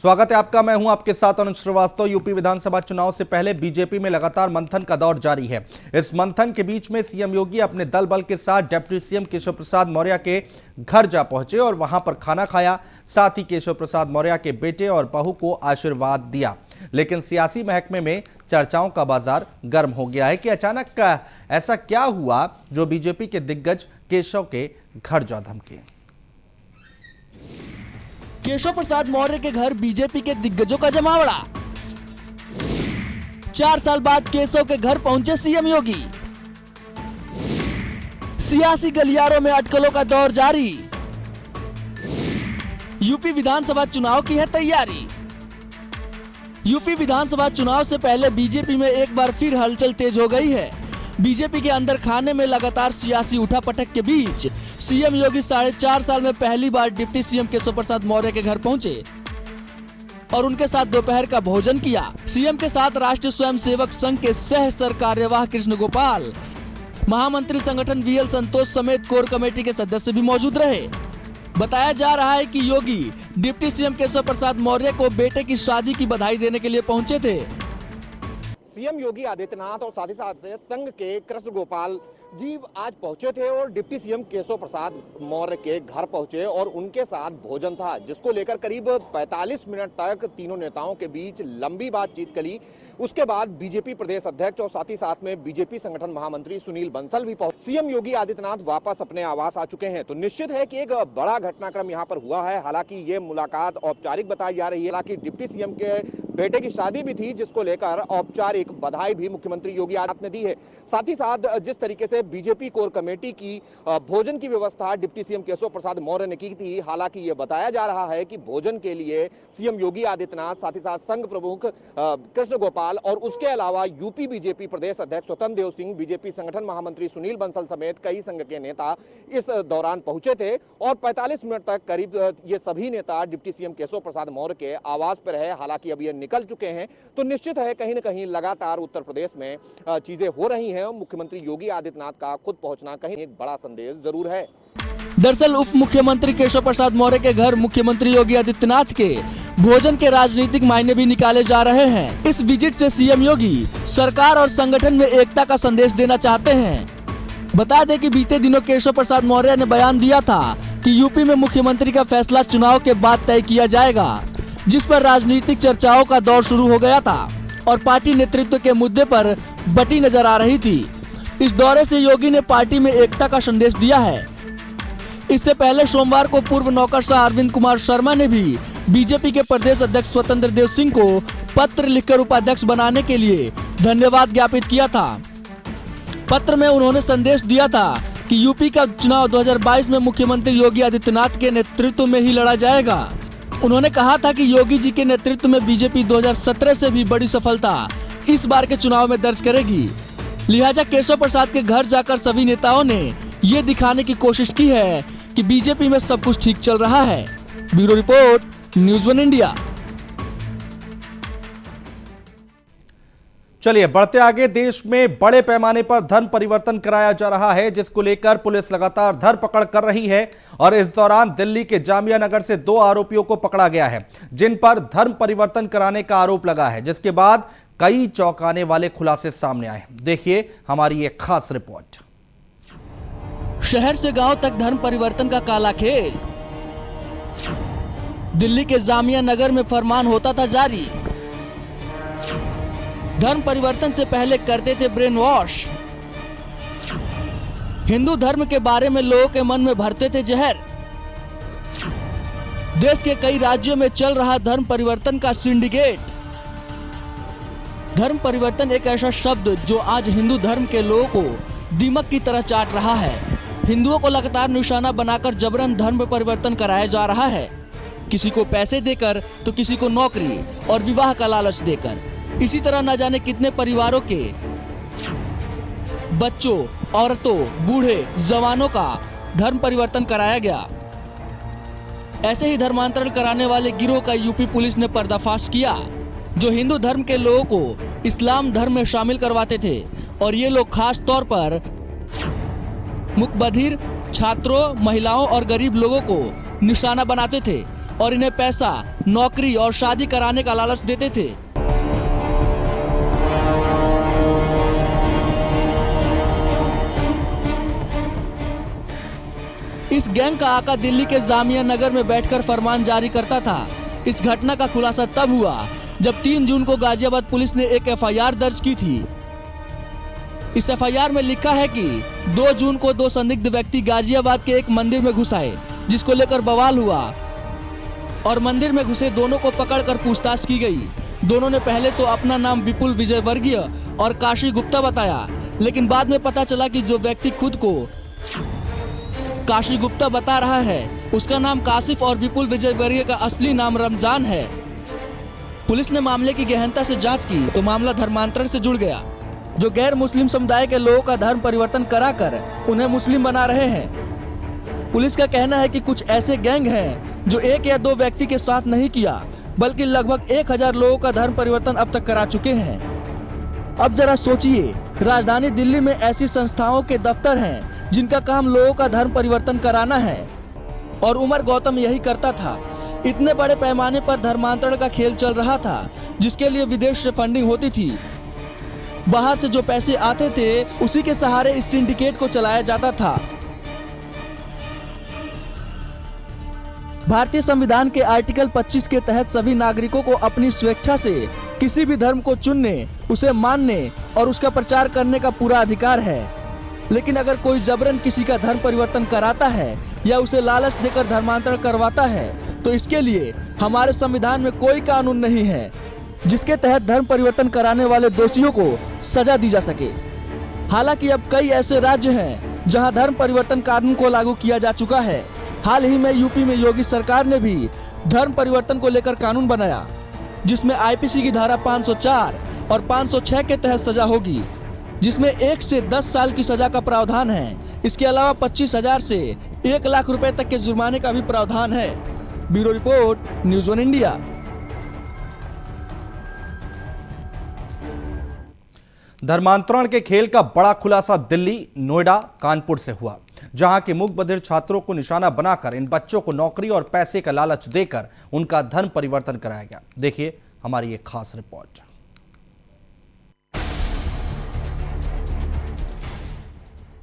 स्वागत है आपका। मैं हूं आपके साथ अनुज श्रीवास्तव। यूपी विधानसभा चुनाव से पहले बीजेपी में लगातार मंथन का दौर जारी है। इस मंथन के बीच में सीएम योगी अपने दल बल के साथ डिप्टी सीएम केशव प्रसाद मौर्य के घर जा पहुंचे और वहां पर खाना खाया। साथ ही केशव प्रसाद मौर्य के बेटे और बहू को आशीर्वाद दिया। लेकिन सियासी महकमे में चर्चाओं का बाजार गर्म हो गया है कि अचानक ऐसा क्या हुआ जो बीजेपी के दिग्गज केशव के घर जा धमके। केशव प्रसाद मौर्य के घर बीजेपी के दिग्गजों का जमावड़ा। 4 साल बाद केशव के घर पहुंचे सीएम योगी। सियासी गलियारों में अटकलों का दौर जारी। यूपी विधानसभा चुनाव की है तैयारी। यूपी विधानसभा चुनाव से पहले बीजेपी में एक बार फिर हलचल तेज हो गई है। बीजेपी के अंदर खाने में लगातार सियासी उठापटक के बीच सीएम योगी 4.5 साल में पहली बार डिप्टी सीएम केशव प्रसाद मौर्य के घर पहुंचे और उनके साथ दोपहर का भोजन किया। सीएम के साथ राष्ट्रीय स्वयंसेवक संघ के सह सरकार्यवाह कृष्ण गोपाल, महामंत्री संगठन वीएल संतोष समेत कोर कमेटी के सदस्य भी मौजूद रहे। बताया जा रहा है कि योगी डिप्टी सीएम केशव प्रसाद मौर्य को बेटे की शादी की बधाई देने के लिए पहुंचे थे। सीएम योगी आदित्यनाथ और साथ ही साथ संघ के कृष्ण गोपाल जी आज पहुंचे थे और डिप्टी सीएम केशव प्रसाद मौर्य के घर पहुंचे और उनके साथ भोजन था, जिसको लेकर करीब 45 मिनट तक तीनों नेताओं के बीच लंबी बातचीत चली। उसके बाद बीजेपी प्रदेश अध्यक्ष और साथ ही साथ में बीजेपी संगठन महामंत्री सुनील बंसल भी पहुंचे। सीएम योगी आदित्यनाथ वापस अपने आवास आ चुके हैं, तो निश्चित है कि एक बड़ा घटनाक्रम यहां पर हुआ है। हालांकि ये मुलाकात औपचारिक बताई जा रही है। हालांकि डिप्टी सीएम के बेटे की शादी भी थी, जिसको लेकर औपचारिक बधाई भी मुख्यमंत्री योगी आदित्यनाथ ने दी है। साथ ही साथ जिस तरीके से बीजेपी कोर कमेटी की भोजन की व्यवस्था डिप्टी सीएम केशव प्रसाद मौर्य ने की थी। हालांकि ये बताया जा रहा है कि भोजन के लिए सीएम योगी आदित्यनाथ, साथ ही साथ संघ प्रमुख कृष्ण गोपाल और उसके अलावा यूपी बीजेपी प्रदेश अध्यक्ष स्वतंत्र देव सिंह, बीजेपी संगठन महामंत्री सुनील बंसल समेत कई संघ के नेता इस दौरान पहुंचे थे और 45 मिनट तक करीब ये सभी नेता डिप्टी सीएम केशव प्रसाद मौर्य के आवास पर रहे। हालांकि अब ये निकल चुके हैं, तो निश्चित है कहीं न कहीं लगातार उत्तर प्रदेश में चीजें हो रही हैं। मुख्यमंत्री योगी आदित्यनाथ का खुद पहुंचना कहीं एक बड़ा संदेश जरूर है। दरअसल उप मुख्यमंत्री केशव प्रसाद मौर्य के घर मुख्यमंत्री योगी आदित्यनाथ के भोजन के राजनीतिक मायने भी निकाले जा रहे हैं। इस विजिट से सीएम योगी सरकार और संगठन में एकता का संदेश देना चाहते हैं। बता दें कि बीते दिनों केशव प्रसाद मौर्य ने बयान दिया था कि यूपी में मुख्यमंत्री का फैसला चुनाव के बाद तय किया जाएगा, जिस पर राजनीतिक चर्चाओं का दौर शुरू हो गया था और पार्टी नेतृत्व के मुद्दे पर बटी नजर आ रही थी। इस दौरे से योगी ने पार्टी में एकता का संदेश दिया है। इससे पहले सोमवार को पूर्व नौकरशाह अरविंद कुमार शर्मा ने भी बीजेपी के प्रदेश अध्यक्ष स्वतंत्र देव सिंह को पत्र लिखकर उपाध्यक्ष बनाने के लिए धन्यवाद ज्ञापित किया था। पत्र में उन्होंने संदेश दिया था कि यूपी का चुनाव 2022 में मुख्यमंत्री योगी आदित्यनाथ के नेतृत्व में ही लड़ा जाएगा। उन्होंने कहा था कि योगी जी के नेतृत्व में बीजेपी 2017 से भी बड़ी सफलता इस बार के चुनाव में दर्ज करेगी। लिहाजा केशव प्रसाद के घर जाकर सभी नेताओं ने ये दिखाने की कोशिश की है कि बीजेपी में सब कुछ ठीक चल रहा है। Bureau report, news 1 India. चलिए बढ़ते आगे। देश में बड़े पैमाने पर धर्म परिवर्तन कराया जा रहा है, जिसको लेकर पुलिस लगातार धरपकड़ कर रही है और इस दौरान दिल्ली के जामिया नगर से 2 आरोपियों को पकड़ा गया है, जिन पर धर्म परिवर्तन कराने का आरोप लगा है, जिसके बाद कई चौंकाने वाले खुलासे सामने आए। देखिए हमारी एक खास रिपोर्ट। शहर से गांव तक धर्म परिवर्तन का काला खेल। दिल्ली के जामिया नगर में फरमान होता था जारी, धर्म परिवर्तन से पहले करते थे ब्रेन वॉश। हिंदू धर्म के बारे में लोगों के मन में भरते थे जहर। देश के कई राज्यों में चल रहा धर्म परिवर्तन का सिंडिकेट। धर्म परिवर्तन एक ऐसा शब्द जो आज हिंदू धर्म के लोगों को दीमक की तरह चाट रहा है। हिंदुओं को लगातार निशाना बनाकर जबरन धर्म परिवर्तन कराया जा रहा है, किसी को पैसे देकर तो किसी को नौकरी और विवाह का लालच देकर। इसी तरह न जाने कितने परिवारों के बच्चों, औरतों, बूढ़े, जवानों का धर्म परिवर्तन कराया गया। ऐसे ही धर्मांतरण कराने वाले गिरोह का यूपी पुलिस ने पर्दाफाश किया, जो हिंदू धर्म के लोगों को इस्लाम धर्म में शामिल करवाते थे और ये लोग खास तौर पर मुकबधिर, छात्रों, महिलाओं और गरीब लोगों को निशाना बनाते थे। और इन्हें पैसा, नौकरी और शादी कराने का लालच देते थे। इस गैंग का आका दिल्ली के जामिया नगर में बैठकर फरमान जारी करता था। इस घटना का खुलासा तब हुआ जब 3 जून को गाजियाबाद पुलिस ने एक एफआईआर दर्ज की थी। इस एफआईआर में लिखा है कि 2 जून को 2 संदिग्ध व्यक्ति गाजियाबाद के एक मंदिर में घुस आए, जिसको लेकर बवाल हुआ और मंदिर में घुसे दोनों को पकड़कर पूछताछ की गई। दोनों ने पहले तो अपना नाम विपुल विजयवर्गीय और काशी गुप्ता बताया, लेकिन बाद में पता चला कि जो व्यक्ति खुद को काशी गुप्ता बता रहा है उसका नाम काशिफ और विपुल विजयवर्गीय का असली नाम रमजान है। पुलिस ने मामले की गहनता से जांच की तो मामला धर्मांतरण से जुड़ गया, जो गैर मुस्लिम समुदाय के लोगों का धर्म परिवर्तन कराकर उन्हें मुस्लिम बना रहे हैं। पुलिस का कहना है कि कुछ ऐसे गैंग हैं जो 1 या 2 व्यक्ति के साथ नहीं किया, बल्कि लगभग 1000 लोगों का धर्म परिवर्तन अब तक करा चुके हैं। अब जरा सोचिए, राजधानी दिल्ली में ऐसी संस्थाओं के दफ्तर हैं जिनका काम लोगों का धर्म परिवर्तन कराना है, और उमर गौतम यही करता था। इतने बड़े पैमाने पर धर्मांतरण का खेल चल रहा था, जिसके लिए विदेश से फंडिंग होती थी। बाहर से जो पैसे आते थे उसी के सहारे इस सिंडिकेट को चलाया जाता था। भारतीय संविधान के आर्टिकल 25 के तहत सभी नागरिकों को अपनी स्वेच्छा से किसी भी धर्म को चुनने, उसे मानने और उसका प्रचार करने का पूरा अधिकार है। लेकिन अगर कोई जबरन किसी का धर्म परिवर्तन कराता है या उसे लालच देकर धर्मांतरण करवाता है, तो इसके लिए हमारे संविधान में कोई कानून नहीं है जिसके तहत धर्म परिवर्तन कराने वाले दोषियों को सजा दी जा सके। हालांकि अब कई ऐसे राज्य हैं जहां धर्म परिवर्तन कानून को लागू किया जा चुका है। हाल ही में यूपी में योगी सरकार ने भी धर्म परिवर्तन को लेकर कानून बनाया, जिसमें आईपीसी की धारा 504 और 506 के तहत सजा होगी, जिसमें 1 से 10 साल की सजा का प्रावधान है। इसके अलावा 25,000 से 1 लाख रुपए तक के जुर्माने का भी प्रावधान है। Bureau report, news 1 India. धर्मांतरण के खेल का बड़ा खुलासा दिल्ली, नोएडा, कानपुर से हुआ, जहां के मूक बधिर छात्रों को निशाना बनाकर इन बच्चों को नौकरी और पैसे का लालच देकर उनका धर्म परिवर्तन कराया गया। देखिए हमारी एक खास रिपोर्ट।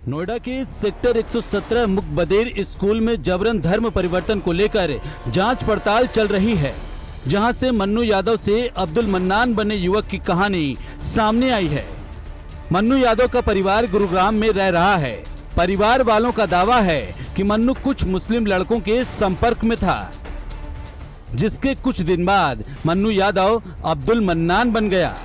नोएडा के सेक्टर 117 मुक बधिर स्कूल में जबरन धर्म परिवर्तन को लेकर जांच पड़ताल चल रही है, जहां से मन्नू यादव से अब्दुल मन्नान बने युवक की कहानी सामने आई है। मन्नू यादव का परिवार गुरुग्राम में रह रहा है। परिवार वालों का दावा है कि मन्नू कुछ मुस्लिम लड़कों के संपर्क में था, जिसके कुछ दिन बाद मन्नू यादव अब्दुल मन्नान बन गया।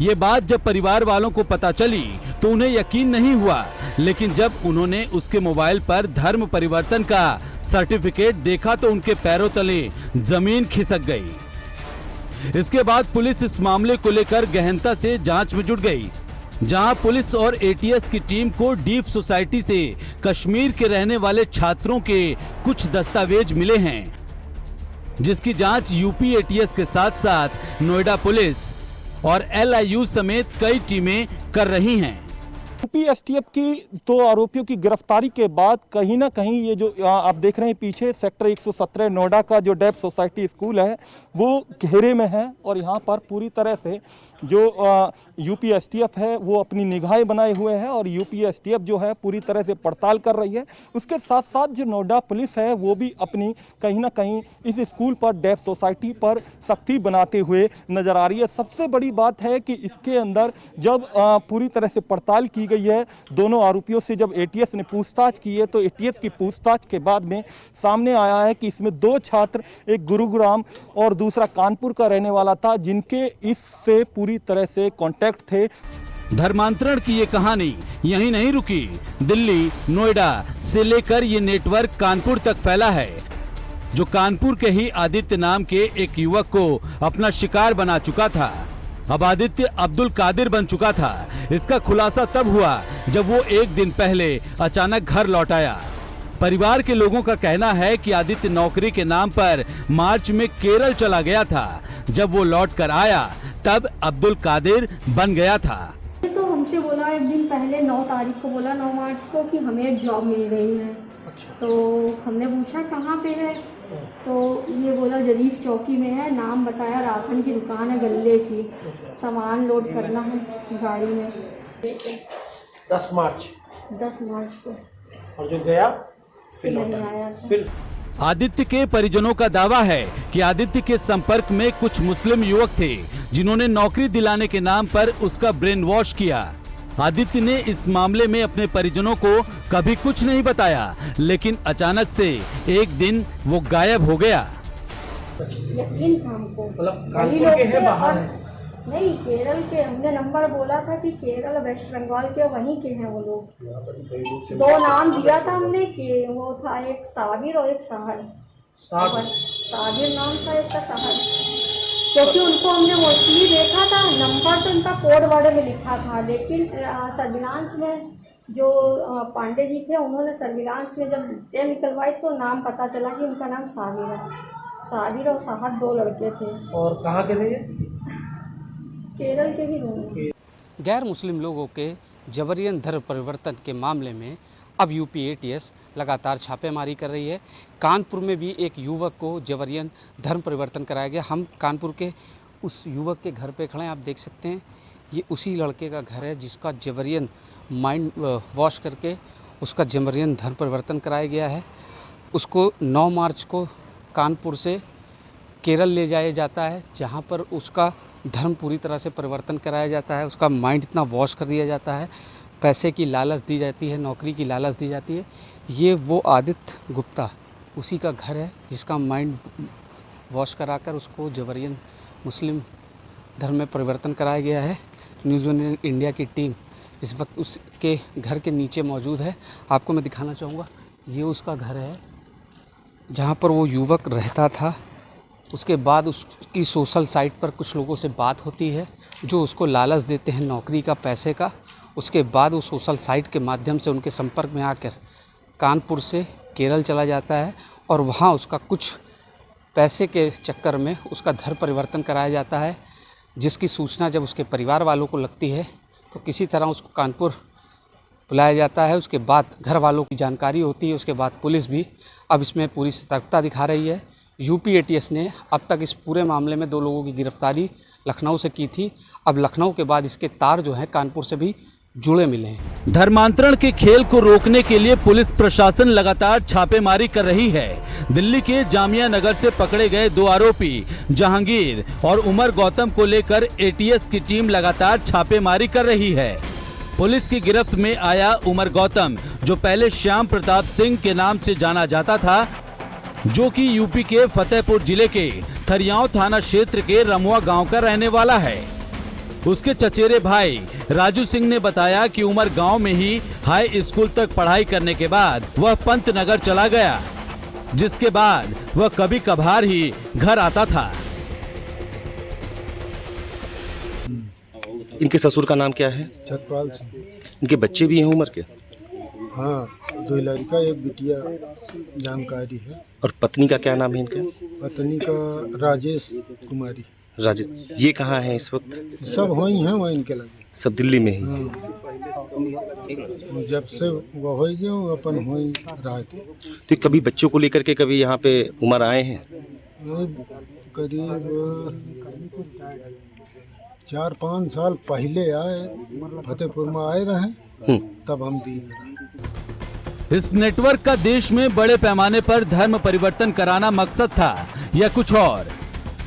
ये बात जब परिवार वालों को पता चली तो उन्हें यकीन नहीं हुआ, लेकिन जब उन्होंने उसके मोबाइल पर धर्म परिवर्तन का सर्टिफिकेट देखा तो उनके पैरों तले जमीन खिसक गई। इसके बाद पुलिस इस मामले को लेकर गहनता से जांच में जुट गई, जहां पुलिस और एटीएस की टीम को डीप सोसाइटी से कश्मीर के रहने वाले छात्रों के कुछ दस्तावेज मिले हैं, जिसकी जांच यूपी एटीएस के साथ साथ नोएडा पुलिस और एलआईयू समेत कई टीमें कर रही हैं। यूपी एसटीएफ की 2 आरोपियों की गिरफ्तारी के बाद कहीं ना कहीं ये जो आप देख रहे हैं पीछे सेक्टर 117 नोएडा का जो डेप सोसाइटी स्कूल है वो घेरे में है, और यहाँ पर पूरी तरह से जो यूपी एसटीएफ है वो अपनी निगाहें बनाए हुए है, और यूपी एसटीएफ जो है पूरी तरह से पड़ताल कर रही है। उसके साथ साथ जो नोएडा पुलिस है वो भी अपनी कहीं ना कहीं इस स्कूल पर डेप सोसाइटी पर सख्ती बनाते हुए नजर आ रही है। सबसे बड़ी बात है कि इसके अंदर जब पूरी तरह से पड़ताल की गई है, दोनों आरोपियों से जब एटीएस ने पूछताछ की है, तो एटीएस की पूछताछ के बाद में सामने आया है कि इसमें 2 छात्र, एक गुरुग्राम और दूसरा कानपुर का रहने वाला था, जिनके इससे पूरी तरह से कांटेक्ट थे। धर्मांतरण की ये कहानी यहीं नहीं रुकी। दिल्ली, नोएडा से लेकर ये नेटवर्क कानपुर तक फैला है, जो कानपुर के ही आदित्य नाम के एक युवक को अपना शिकार बना चुका था। अब आदित्य अब्दुल कादिर बन चुका था। इसका खुलासा तब हुआ जब वो एक दिन पहले अचानक घर लौट आया। परिवार के लोगों का कहना है कि आदित्य नौकरी के नाम पर मार्च में केरल चला गया था। जब वो लौट कर आया तब अब्दुल कादिर बन गया था। तो हमसे बोला एक दिन पहले 9 तारीख को बोला, 9 मार्च को, कि हमें जॉब मिल रही है। अच्छा। तो हमने पूछा कहाँ पे है, तो ये बोला जरीफ चौकी में है, नाम बताया, राशन की दुकान है गल्ले की, सामान लोड करना है गाड़ी में। 10 मार्च 10 मार्च को और जो गया फिर नहीं लौटा। आया था। फिर आदित्य के परिजनों का दावा है कि आदित्य के संपर्क में कुछ मुस्लिम युवक थे जिन्होंने नौकरी दिलाने के नाम पर उसका ब्रेन वॉश किया। आदित्य ने इस मामले में अपने परिजनों को कभी कुछ नहीं बताया, लेकिन अचानक से एक दिन वो गायब हो गया। यकीन था हमको, मतलब वही कानपुर लोग के हैं, थे बाहर और हैं? नहीं, केरल के। हमने नंबर बोला था कि केरल वेस्ट बंगाल के वहीं के हैं वो लोग। 2 नाम दिया था हमने कि वो था एक साबिर और एक सहर। साबिर नाम था एक का, सहर, क्योंकि उनको हमने मोस्टली देखा था। नंबर तो उनका कोड वर्ड में लिखा था, लेकिन सर्विलांस में जो पांडे जी थे उन्होंने सर्विलांस में जब डिटेल निकलवाई तो नाम पता चला कि उनका नाम साबिर है। साबिर और सहर 2 लड़के थे। और कहाँ के थे ये? केरल के भी दोनों। गैर मुस्लिम लोगों के जबरियन धर्म परिवर्तन के मामले में अब यूपी एटीएस लगातार छापेमारी कर रही है। कानपुर में भी एक युवक को जबरियन धर्म परिवर्तन कराया गया। हम कानपुर के उस युवक के घर पे खड़े हैं, आप देख सकते हैं ये उसी लड़के का घर है जिसका जबरियन माइंड वॉश करके उसका जबरियन धर्म परिवर्तन कराया गया है। उसको 9 मार्च को कानपुर से केरल ले जाया जाता है, जहाँ पर उसका धर्म पूरी तरह से परिवर्तन कराया जाता है। उसका माइंड इतना वॉश कर दिया जाता है, पैसे की लालच दी जाती है, नौकरी की लालच दी जाती है। ये वो आदित्य गुप्ता उसी का घर है जिसका माइंड वॉश कराकर उसको जबरियन मुस्लिम धर्म में परिवर्तन कराया गया है। न्यूज़ वन इंडिया की टीम इस वक्त उसके घर के नीचे मौजूद है। आपको मैं दिखाना चाहूँगा, ये उसका घर है जहाँ पर वो युवक रहता था। उसके बाद उसकी सोशल साइट पर कुछ लोगों से बात होती है जो उसको लालच देते हैं नौकरी का, पैसे का। उसके बाद वो सोशल साइट के माध्यम से उनके संपर्क में आकर कानपुर से केरल चला जाता है और वहाँ उसका कुछ पैसे के चक्कर में उसका धर्म परिवर्तन कराया जाता है, जिसकी सूचना जब उसके परिवार वालों को लगती है तो किसी तरह उसको कानपुर बुलाया जाता है। उसके बाद घर वालों की जानकारी होती है। उसके बाद पुलिस भी अब इसमें पूरी सतर्कता दिखा रही है। यूपी एटीएस ने अब तक इस पूरे मामले में 2 लोगों की गिरफ्तारी लखनऊ से की थी। अब लखनऊ के बाद इसके तार जो हैं कानपुर से भी जुड़े मिले हैं। धर्मांतरण के खेल को रोकने के लिए पुलिस प्रशासन लगातार छापेमारी कर रही है। दिल्ली के जामिया नगर से पकड़े गए 2 आरोपी जहांगीर और उमर गौतम को लेकर एटीएस की टीम लगातार छापेमारी कर रही है। पुलिस की गिरफ्त में आया उमर गौतम, जो पहले श्याम प्रताप सिंह के नाम से जाना जाता था, जो कि यूपी के फतेहपुर जिले के थरियाव थाना क्षेत्र के रमुआ गांव का रहने वाला है। उसके चचेरे भाई राजू सिंह ने बताया कि उमर गांव में ही हाई स्कूल तक पढ़ाई करने के बाद वह पंतनगर चला गया, जिसके बाद वह कभी कभार ही घर आता था। इनके ससुर का नाम क्या है? सतपाल सिंह। इनके बच्चे भी हैं उम्र के? हाँ, 2 लड़का, एक बिटिया जानकारी है। और पत्नी का क्या नाम है इनके? पत्नी का राजेश कुमारी। राजेश। ये कहाँ है इस वक्त? सब वही हैं, वहीं इनके लगे। सब दिल्ली में ही? जब से वो हो गए वो अपन वहीं रहे थे। तो कभी बच्चों को लेकर के कभी यहाँ पे उमर आए हैं? करीब 4-5 साल पहले आए, फतेहपुर में आए रहे, तब हम दिए। इस नेटवर्क का देश में बड़े पैमाने पर धर्म परिवर्तन कराना मकसद था या कुछ और,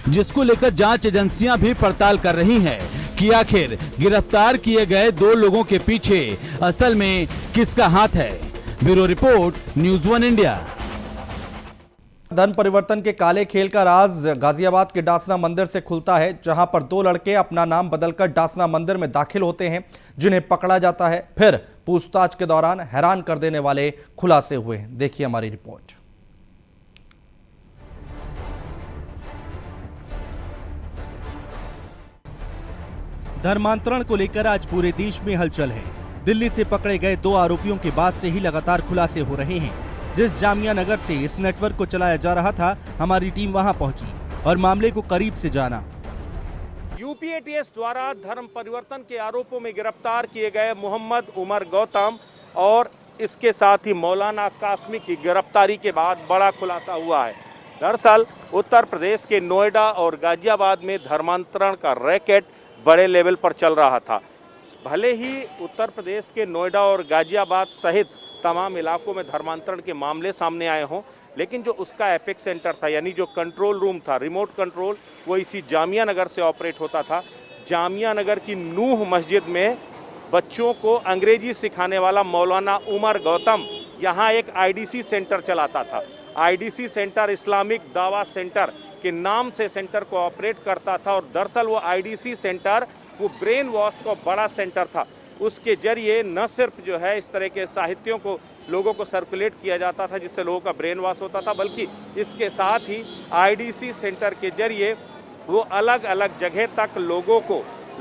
जिसको लेकर जांच एजेंसियां भी पड़ताल कर रही हैं कि आखिर गिरफ्तार किए गए 2 लोगों के पीछे असल में किसका हाथ है। Bureau report, news one India. धर्म परिवर्तन के काले खेल का राज गाजियाबाद के डासना मंदिर से खुलता है, जहां पर 2 लड़के अपना नाम बदलकर डासना मंदिर में दाखिल होते हैं, जिन्हें पकड़ा जाता है। फिर पूछताछ के दौरान हैरान कर देने वाले खुलासे हुए हैं। देखिए हमारी रिपोर्ट। धर्मांतरण को लेकर आज पूरे देश में हलचल है। दिल्ली से पकड़े गए 2 आरोपियों के बाद से ही लगातार खुलासे हो रहे हैं। जिस जामिया नगर से इस नेटवर्क को चलाया जा रहा था, हमारी टीम वहां पहुंची और मामले को करीब से जाना। यूपी एटीएस द्वारा धर्म परिवर्तन के आरोपों में गिरफ्तार किए गए मोहम्मद उमर गौतम और इसके साथ ही मौलाना कासमी की गिरफ्तारी के बाद बड़ा खुलासा हुआ है। दरअसल उत्तर प्रदेश के नोएडा और गाजियाबाद में धर्मांतरण का रैकेट बड़े लेवल पर चल रहा था। भले ही उत्तर प्रदेश के नोएडा और गाजियाबाद सहित तमाम इलाकों में धर्मांतरण के मामले सामने आए हों, लेकिन जो उसका एपिक सेंटर था, यानी जो कंट्रोल रूम था, रिमोट कंट्रोल, वो इसी जामिया नगर से ऑपरेट होता था। जामिया नगर की नूह मस्जिद में बच्चों को अंग्रेजी सिखाने वाला मौलाना उमर गौतम यहाँ एक आईडीसी सेंटर चलाता था। आईडीसी सेंटर इस्लामिक दावा सेंटर के नाम से सेंटर को ऑपरेट करता था और दरअसल वो आईडीसी सेंटर वो ब्रेन वॉश का बड़ा सेंटर था। उसके जरिए न सिर्फ जो है इस तरह के साहित्यों को लोगों को सर्कुलेट किया जाता था जिससे लोगों का ब्रेन वॉश होता था, बल्कि इसके साथ ही आईडीसी सेंटर के जरिए वो अलग अलग जगह तक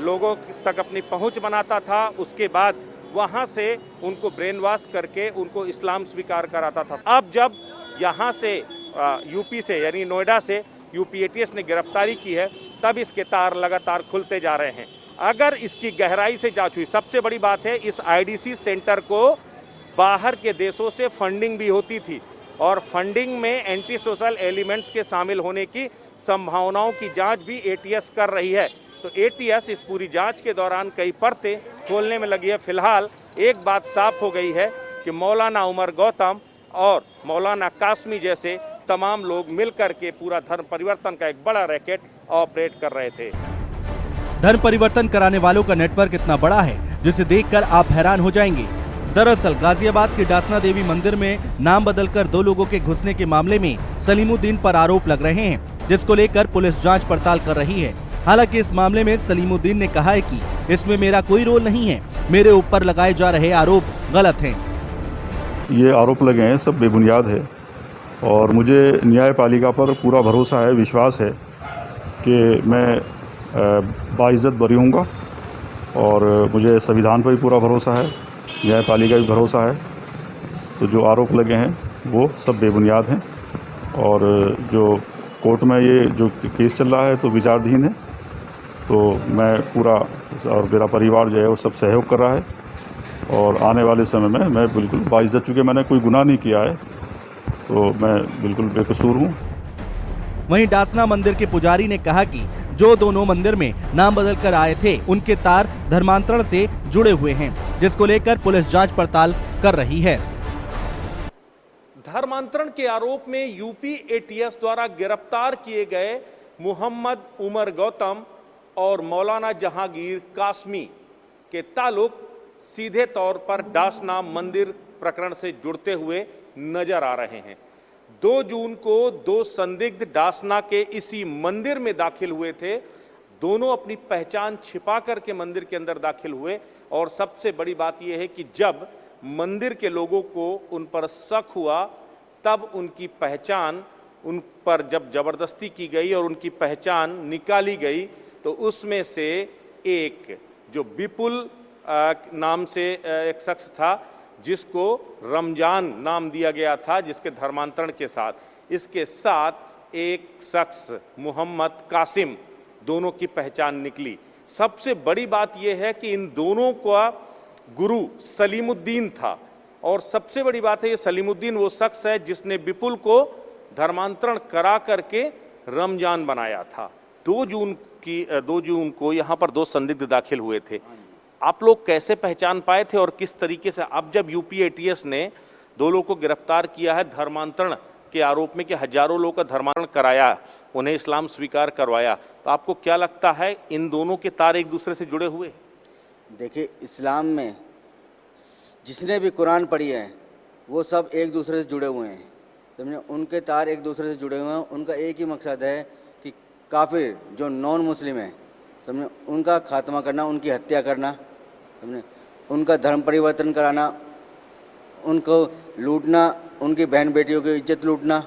लोगों तक अपनी पहुंच बनाता था। उसके बाद वहां से उनको ब्रेन वॉश करके उनको इस्लाम स्वीकार कराता था। अब जब यहाँ से यूपी से यानी नोएडा से यूपी एटीएस ने गिरफ्तारी की है, तब इसके तार लगातार खुलते जा रहे हैं। अगर इसकी गहराई से जांच हुई, सबसे बड़ी बात है इस आईडीसी सेंटर को बाहर के देशों से फंडिंग भी होती थी और फंडिंग में एंटी सोशल एलिमेंट्स के शामिल होने की संभावनाओं की जांच भी एटीएस कर रही है। तो एटीएस इस पूरी जांच के दौरान कई परतें खोलने में लगी है। फिलहाल एक बात साफ हो गई है कि मौलाना उमर गौतम और मौलाना कासमी जैसे तमाम लोग मिलकर के पूरा धर्म परिवर्तन का एक बड़ा रैकेट ऑपरेट कर रहे थे। धर्म परिवर्तन कराने वालों का नेटवर्क इतना बड़ा है जिसे देखकर आप हैरान हो जाएंगे। दरअसल गाजियाबाद के डासना देवी मंदिर में नाम बदलकर 2 लोगों के घुसने के मामले में सलीमुद्दीन पर आरोप लग रहे हैं, जिसको लेकर पुलिस जांच पड़ताल कर रही है। हालांकि इस मामले में सलीमुद्दीन ने कहा है कि इसमें मेरा कोई रोल नहीं है, मेरे ऊपर लगाए जा रहे आरोप गलत हैं। ये आरोप लगे हैं सब बेबुनियाद है और मुझे न्यायपालिका पर पूरा भरोसा है, विश्वास है कि मैं बाइज्जत बरी होऊंगा और मुझे संविधान पर भी पूरा भरोसा है, न्यायपालिका भी भरोसा है। तो जो आरोप लगे हैं वो सब बेबुनियाद हैं और जो कोर्ट में ये जो केस चल रहा है तो विचाराधीन है। तो मैं पूरा और मेरा परिवार जो है वो सब सहयोग कर रहा है और आने वाले समय में मैं बिल्कुल बाइज्जत, चूँकि मैंने कोई गुनाह नहीं किया है तो मैं बिल्कुल बेकसूर हूँ। वहीं डासना मंदिर के पुजारी ने कहा कि जो दोनों मंदिर में नाम बदल कर आए थे उनके तार धर्मांतरण से जुड़े हुए हैं, जिसको लेकर पुलिस जांच पड़ताल कर रही है। धर्मांतरण के आरोप में यूपी एटीएस द्वारा गिरफ्तार किए गए मोहम्मद उमर गौतम और मौलाना जहांगीर कासमी के ताल्लुक सीधे तौर पर डासना मंदिर प्रकरण से जुड़ते हुए नजर आ रहे हैं। 2 जून को 2 संदिग्ध डासना के इसी मंदिर में दाखिल हुए थे। दोनों अपनी पहचान छिपा करके मंदिर के अंदर दाखिल हुए और सबसे बड़ी बात यह है कि जब मंदिर के लोगों को उन पर शक हुआ तब उनकी पहचान उन पर जब जबरदस्ती की गई और उनकी पहचान निकाली गई तो उसमें से एक जो विपुल नाम से एक शख्स था जिसको रमजान नाम दिया गया था, जिसके धर्मांतरण के साथ इसके साथ एक शख्स मोहम्मद कासिम, दोनों की पहचान निकली। सबसे बड़ी बात यह है कि इन दोनों का गुरु सलीमुद्दीन था और सबसे बड़ी बात है ये सलीमुद्दीन वो शख्स है जिसने विपुल को धर्मांतरण करा करके रमजान बनाया था। 2 जून को यहाँ पर 2 संदिग्ध दाखिल हुए थे। आप लोग कैसे पहचान पाए थे और किस तरीके से, अब जब यूपी एटीएस ने 2 लोगों को गिरफ्तार किया है धर्मांतरण के आरोप में कि हजारों लोगों का धर्मांतरण कराया, उन्हें इस्लाम स्वीकार करवाया, तो आपको क्या लगता है इन दोनों के तार एक दूसरे से जुड़े हुए? देखिए, इस्लाम में जिसने भी कुरान पढ़ी है वो सब एक दूसरे से जुड़े हुए हैं, समझे। उनके तार एक दूसरे से जुड़े हुए हैं। उनका एक ही मकसद है कि काफिर जो नॉन मुस्लिम है, समझे, उनका खात्मा करना, उनकी हत्या करना, समझे, उनका धर्म परिवर्तन कराना, उनको लूटना, उनकी बहन बेटियों की इज्जत लूटना।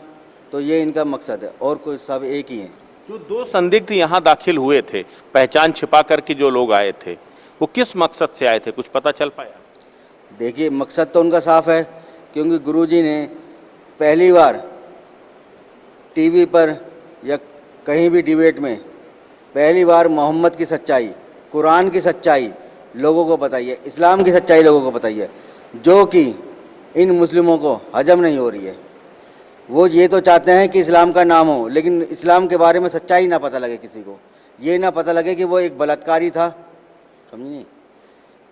तो ये इनका मकसद है और कोई सब एक ही है। जो 2 संदिग्ध यहाँ दाखिल हुए थे, पहचान छिपा करके जो लोग आए थे, वो किस मकसद से आए थे, कुछ पता चल पाया? देखिए, मकसद तो उनका साफ है, क्योंकि गुरुजी ने पहली बार टीवी पर या कहीं भी डिबेट में पहली बार मोहम्मद की सच्चाई, कुरान की सच्चाई लोगों को बताई है, इस्लाम की सच्चाई लोगों को बताई है, जो कि इन मुस्लिमों को हजम नहीं हो रही है। वो ये तो चाहते हैं कि इस्लाम का नाम हो, लेकिन इस्लाम के बारे में सच्चाई ना पता लगे किसी को। ये ना पता लगे कि वो एक बलात्कारी था, समझिए।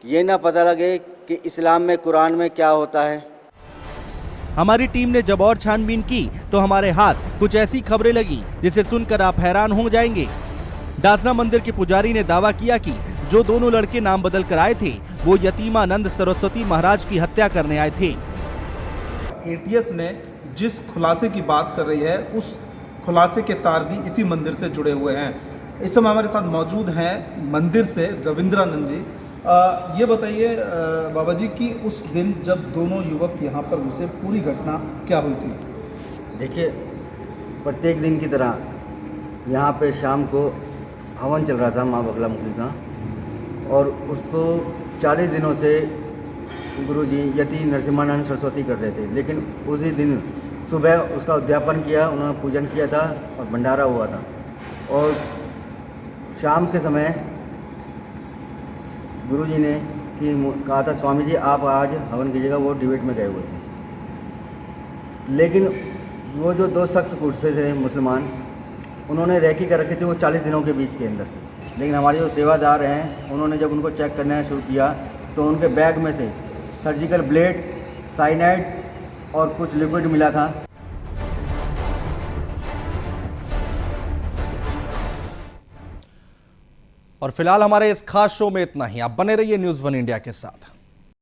ये ना पता लगे कि इस्लाम में, कुरान में क्या होता है। हमारी टीम ने जब और छानबीन की तो हमारे हाथ कुछ ऐसी खबरें लगी जिसे सुनकर आप हैरान हो जाएंगे। डासना मंदिर के पुजारी ने दावा किया कि जो दोनों लड़के नाम बदल कर आए थे वो यतीमानंद सरस्वती महाराज की हत्या करने आए थे। एटीएस ने जिस खुलासे की बात कर रही है उस खुलासे के तार भी इसी मंदिर से जुड़े हुए हैं। इस समय हमारे साथ मौजूद हैं मंदिर से रविंद्रानंद जी। ये बताइए बाबा जी कि उस दिन जब दोनों युवक यहाँ पर घुसे, पूरी घटना क्या हुई थी? देखिए, प्रत्येक दिन की तरह यहाँ पे शाम को हवन चल रहा था माँ बगलामुखी का, और उसको 40 दिनों से गुरुजी यति नरसिम्हानंद सरस्वती कर रहे थे। लेकिन उसी दिन सुबह उसका उद्यापन किया, उन्होंने पूजन किया था और भंडारा हुआ था। और शाम के समय गुरुजी ने कहा था, स्वामी जी आप आज हवन कीजिएगा, वो डिबेट में गए हुए थे। लेकिन वो जो दो शख्स गुस्से थे मुसलमान, उन्होंने रैकी कर रखी थी वो 40 दिनों के बीच के अंदर। लेकिन हमारे जो सेवादार हैं, उन्होंने जब उनको चेक करना शुरू किया तो उनके बैग में से सर्जिकल ब्लेड, साइनाइड और कुछ लिक्विड मिला था। और फिलहाल हमारे इस खास शो में इतना ही। आप बने रहिए न्यूज़ 1 इंडिया के साथ।